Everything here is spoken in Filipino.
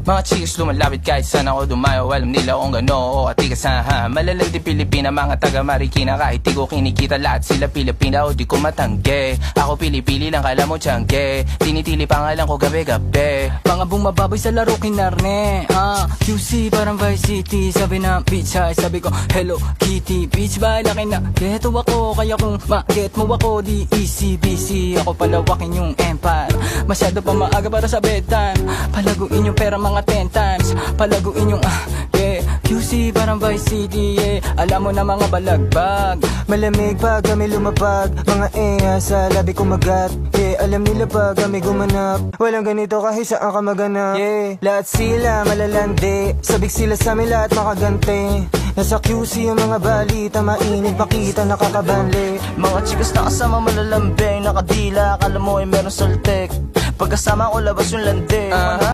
Mga chicks lumalapit kahit saan ako dumayo. Alam nila kung gano o atigasahan. Malalag di Pilipina, mga taga Marikina. Kahit di ko kinikita, lahat sila Pilipina o di ko matangge. Ako pili-pili lang, kala mo tiyangge. Tinitili pangalan ko gabi-gabi. Mga bumababoy sa laro kinarne. QC parang Vice City. Sabi na bitch hi, sabi ko Hello Kitty. Bitch ba laki na geto ako. Kaya kung ma-get mo ako, di easy busy. Ako palawakin yung empire. Masyado pa maaga para sa bedtime. Palaguin yung pera mga 10 times. Palaguin yung yeah. QC parang Vice City, yeah. Alam mo na mga balagbag. Malamig pag kami lumapag. Mga sa labi kumagat. Yeah, alam nila pag kami gumanap. Walang ganito kahit saan ka maganap. Yeah, lahat sila malalandi. Sabik sila sa amin lahat makaganti. Nasa QC yung mga balita, mainit makita nakakabanli. Mga chikas na kasama malalambing, nakadila, akala mo ay meron saltek. Pagkasama ko labas yung lande.